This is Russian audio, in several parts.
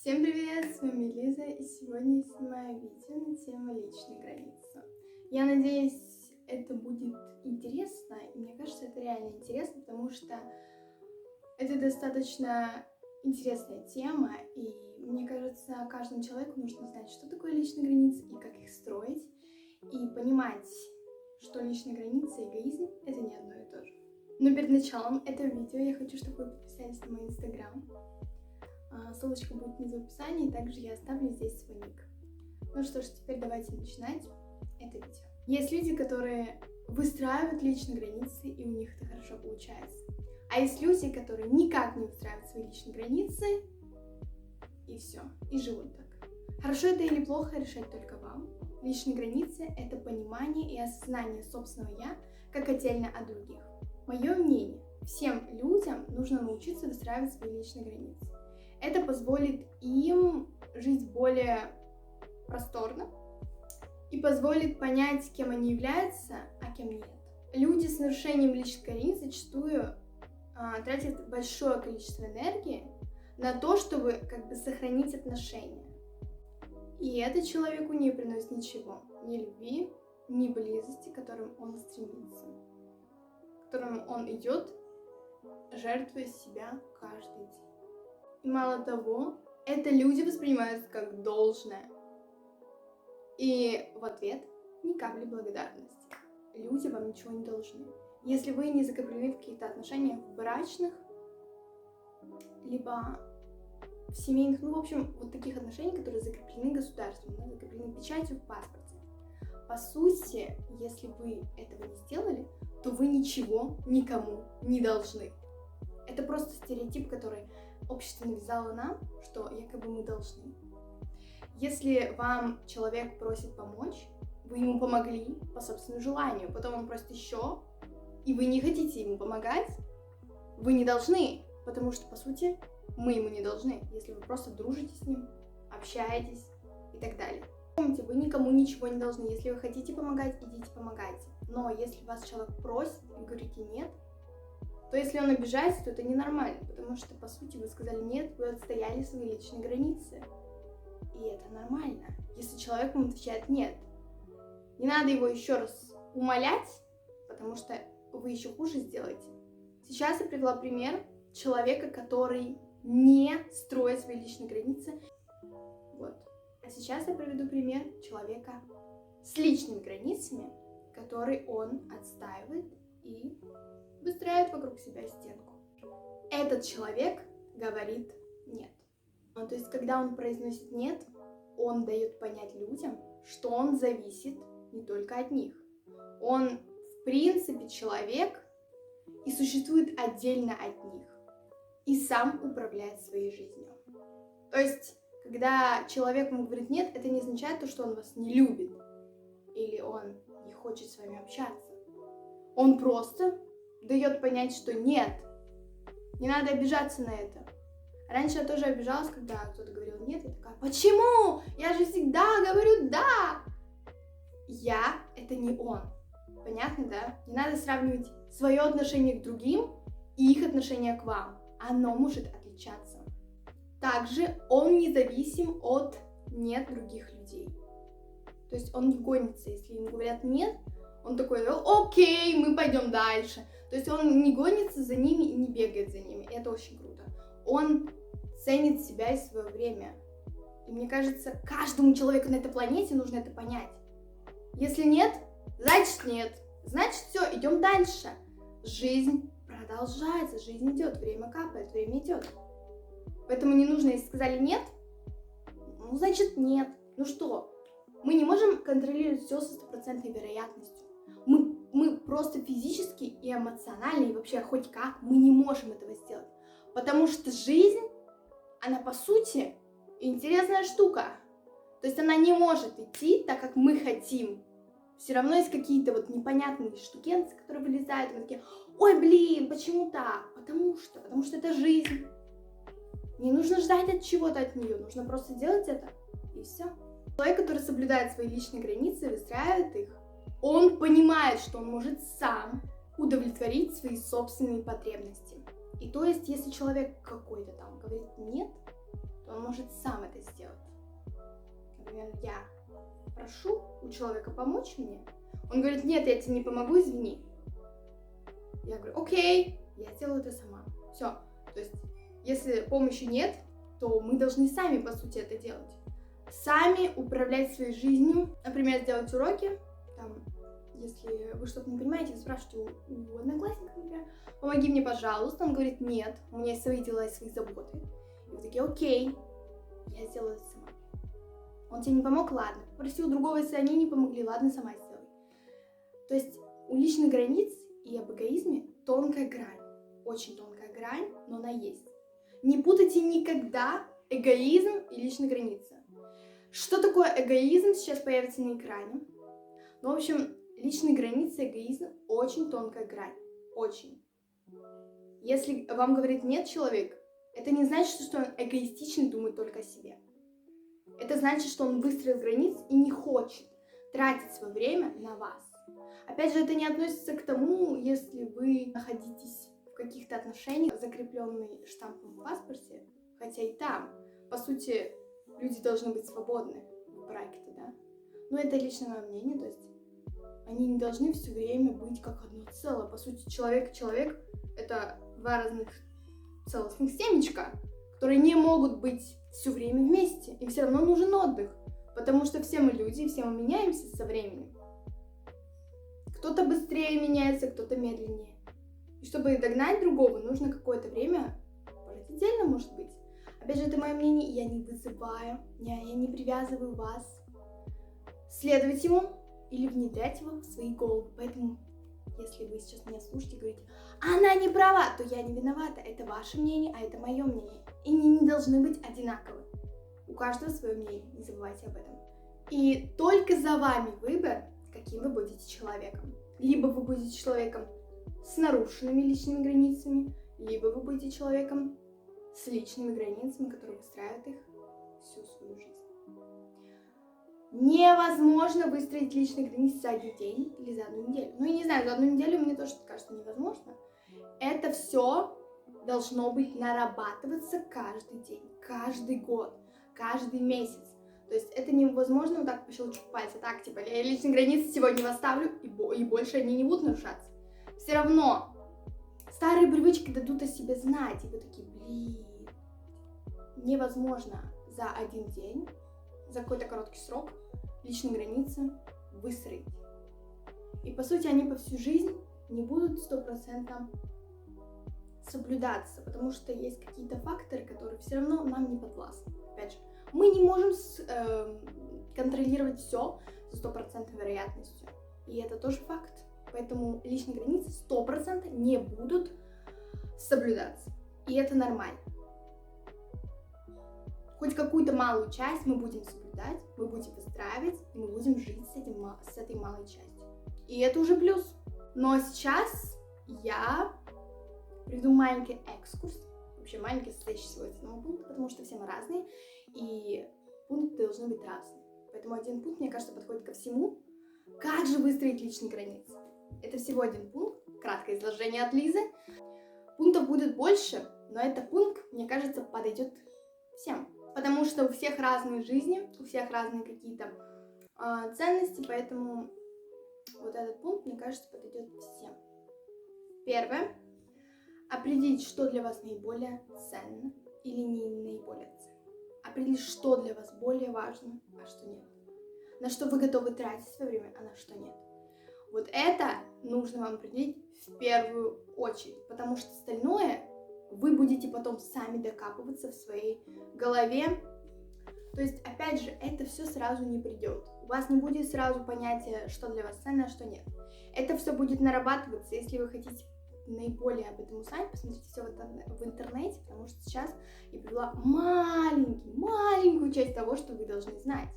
Всем привет, с вами Лиза, и сегодня я снимаю видео на тему личной границы. Я надеюсь, это будет интересно, и мне кажется, это реально интересно, потому что это достаточно интересная тема, и мне кажется, каждому человеку нужно знать, что такое личные границы и как их строить, и понимать, что личные границы и эгоизм — это не одно и то же. Но перед началом этого видео я хочу, чтобы вы подписались на мой инстаграм. Ссылочка будет внизу в описании, также я оставлю здесь свой ник. Ну что ж, теперь давайте начинать это видео. Есть люди, которые выстраивают личные границы, и у них это хорошо получается. А есть люди, которые никак не выстраивают свои личные границы, и все, и живут так. Хорошо это или плохо, решать только вам. Личные границы — это понимание и осознание собственного «я», как отдельно от других. Мое мнение, всем людям нужно научиться выстраивать свои личные границы. Это позволит им жить более просторно и позволит понять, кем они являются, а кем нет. Люди с нарушением личных границ зачастую тратят большое количество энергии на то, чтобы сохранить отношения. И это человеку не приносит ничего, ни любви, ни близости, к которым он стремится, к которым он идет, жертвуя себя каждый день. И мало того, это люди воспринимают как должное. И в ответ ни капли благодарности. Люди вам ничего не должны. Если вы не закреплены в каких-то отношениях брачных, либо в семейных, в общем, вот таких отношений, которые закреплены государством, закреплены печатью в паспорте. По сути, если вы этого не сделали, то вы ничего никому не должны. Это просто стереотип, который общество навязало нам, что якобы мы должны. Если вам человек просит помочь, вы ему помогли по собственному желанию, потом он просит еще, и вы не хотите ему помогать, вы не должны, потому что, по сути, мы ему не должны, если вы просто дружите с ним, общаетесь и так далее. Помните, вы никому ничего не должны. Если вы хотите помогать, идите помогайте. Но если вас человек просит, и вы говорите нет, то если он обижается, то это ненормально, потому что, по сути, вы сказали нет, вы отстояли свои личные границы. И это нормально, если человек вам отвечает нет. Не надо его еще раз умолять, потому что вы еще хуже сделаете. Сейчас я привела пример человека, который не строит свои личные границы. Вот. А сейчас я приведу пример человека с личными границами, который он отстаивает и выстраивает вокруг себя стенку. Этот человек говорит нет. То есть, когда он произносит нет, он дает понять людям, что он зависит не только от них. Он, в принципе, человек и существует отдельно от них. И сам управляет своей жизнью. То есть, когда человек ему говорит нет, это не означает то, что он вас не любит. Или он не хочет с вами общаться. Он просто дает понять, что нет, не надо обижаться на это. Раньше я тоже обижалась, когда кто-то говорил нет, я такая, почему? Я же всегда говорю да. Я — это не он. Понятно, да? Не надо сравнивать свое отношение к другим и их отношение к вам. Оно может отличаться. Также он независим от нет других людей. То есть он не гонится, если ему говорят нет, он такой, окей, мы пойдем дальше. То есть он не гонится за ними и не бегает за ними. И это очень круто. Он ценит себя и свое время. И мне кажется, каждому человеку на этой планете нужно это понять. Если нет, значит нет. Значит все, идем дальше. Жизнь продолжается, жизнь идет, время капает, время идет. Поэтому не нужно, если сказали нет, значит нет. Ну что, мы не можем контролировать все со стопроцентной вероятностью. Мы просто физически и эмоционально, и вообще хоть как, мы не можем этого сделать. Потому что жизнь, она по сути интересная штука. То есть она не может идти так, как мы хотим. Все равно есть какие-то непонятные штукенцы, которые вылезают, и мы такие, ой, блин, почему так? Потому что это жизнь. Не нужно ждать от чего-то от нее, нужно просто делать это, и все. Человек, который соблюдает свои личные границы и выстраивает их, он понимает, что он может сам удовлетворить свои собственные потребности. И то есть, если человек какой-то там говорит нет, то то он может сам это сделать. Например, я прошу у человека помочь мне, он говорит: нет, я тебе не помогу, извини. Я говорю: окей, я сделаю это сама. Все. То есть, если помощи нет, то мы должны сами, по сути, это делать. Сами управлять своей жизнью. Например, сделать уроки. Там, если вы что-то не понимаете, вы спрашиваете у одноклассника, например: помоги мне, пожалуйста. Он говорит: нет, у меня есть свои дела и свои заботы. И вы такие: окей, я сделаю это сама. Он тебе не помог? Ладно. Попроси у другого, если они не помогли, ладно, сама сделай. То есть у личных границ и об эгоизме тонкая грань. Очень тонкая грань, но она есть. Не путайте никогда эгоизм и личные границы. Что такое эгоизм, сейчас появится на экране. Ну, в общем, личные границы и эгоизм очень тонкая грань. Очень. Если вам говорит нет человек, это не значит, что он эгоистично думает только о себе. Это значит, что он выстроил границы и не хочет тратить свое время на вас. Опять же, это не относится к тому, если вы находитесь в каких-то отношениях, закрепленные штампом в паспорте, хотя и там, по сути, люди должны быть свободны в браке-то, да? Но это личное мое мнение, то есть они не должны все время быть как одно целое. По сути, человек и человек — это два разных целостных семечка, которые не могут быть все время вместе. Им все равно нужен отдых, потому что все мы люди, все мы меняемся со временем. Кто-то быстрее меняется, кто-то медленнее. И чтобы догнать другого, нужно какое-то время, пожить отдельно, может быть. Опять же, это мое мнение, и я не вызываю, я не привязываю вас следовать ему или внедрять его в свои головы. Поэтому, если вы сейчас меня слушаете и говорите: она не права, то я не виновата. Это ваше мнение, а это мое мнение. И они не должны быть одинаковы. У каждого свое мнение, не забывайте об этом. И только за вами выбор, каким вы будете человеком. Либо вы будете человеком с нарушенными личными границами, либо вы будете человеком с личными границами, которые выстраивают их всю свою жизнь. Невозможно выстроить личные границы за один день или за одну неделю. Ну, я не знаю, за одну неделю мне тоже кажется невозможно. Это все должно быть нарабатываться каждый день, каждый год, каждый месяц. То есть это невозможно вот так по щелчку пальца. Так, типа, я личные границы сегодня восставлю, и больше они не будут нарушаться. Все равно старые привычки дадут о себе знать. И вы такие: блин, невозможно за один день, за какой-то короткий срок личные границы выстроить. И по сути они по всю жизнь не будут 100% соблюдаться, потому что есть какие-то факторы, которые все равно нам не подвластны. Опять же, мы не можем контролировать все с 100% вероятностью. И это тоже факт. Поэтому личные границы 100% не будут соблюдаться. И это нормально. Хоть какую-то малую часть мы будем соблюдать, мы будем выстраивать, и мы будем жить с этой малой частью. И это уже плюс. Но сейчас я приведу маленький экскурс, вообще маленький, состоящий всего из одного пункта, потому что все мы разные, и пункты должны быть разные. Поэтому один пункт, мне кажется, подходит ко всему. Как же выстроить личные границы? Это всего один пункт, краткое изложение от Лизы. Пунктов будет больше, но этот пункт, мне кажется, подойдет всем. Потому что у всех разные жизни, у всех разные какие-то ценности, поэтому вот этот пункт, мне кажется, подойдет всем. Первое. Определить, что для вас наиболее ценно или не наиболее ценно. Определить, что для вас более важно, а что нет. На что вы готовы тратить свое время, а на что нет. Вот это нужно вам определить в первую очередь, потому что остальное вы будете потом сами докапываться в своей голове. То есть, опять же, это все сразу не придет. У вас не будет сразу понятия, что для вас ценно, а что нет. Это все будет нарабатываться, если вы хотите наиболее об этом узнать, посмотрите все в интернете, потому что сейчас я привела маленькую часть того, что вы должны знать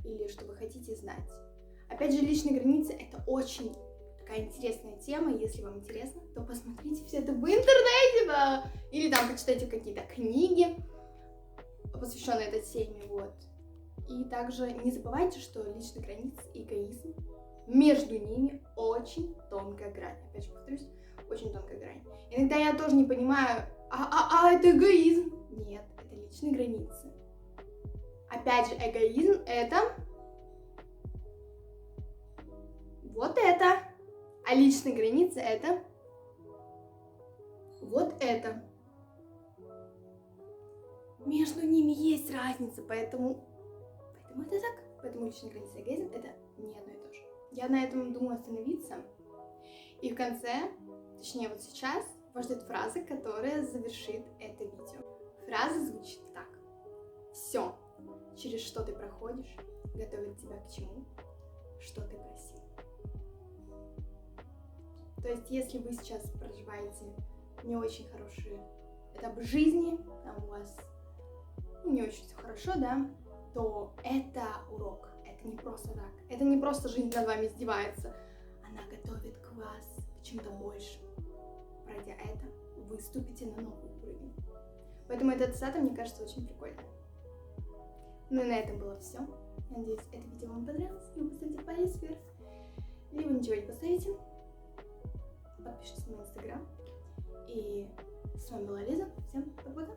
или что вы хотите знать. Опять же, личные границы — это очень такая интересная тема. Если вам интересно, то посмотрите все это в интернете, да, или там почитайте какие-то книги, посвященные этой теме, вот. И также не забывайте, что личные границы и эгоизм, между ними очень тонкая грань. Опять же повторюсь, очень тонкая грань. Иногда я тоже не понимаю, это эгоизм? Нет, это личные границы. Опять же, эгоизм — это вот это. А личные границы — это вот это. Между ними есть разница, поэтому это так. Поэтому личные границы и эгоизм — это не одно и то же. Я на этом думаю остановиться. И в конце, точнее вот сейчас, вас ждет фраза, которая завершит это видео. Фраза звучит так. Все, через что ты проходишь, готовит тебя к чему, что ты просил. То есть, если вы сейчас проживаете не очень хороший этап жизни, там у вас не очень все хорошо, да, то это урок, это не просто так, это не просто жизнь над вами издевается, она готовит к вас к чему-то большему. Пройдя это, вы ступите на новый уровень. Поэтому эта цитата, мне кажется, очень прикольная. Ну и на этом было все. Надеюсь, это видео вам понравилось. Вы поставите палец вверх, либо ничего не поставите. Подпишитесь на мой инстаграм. И с вами была Лиза. Всем пока-пока.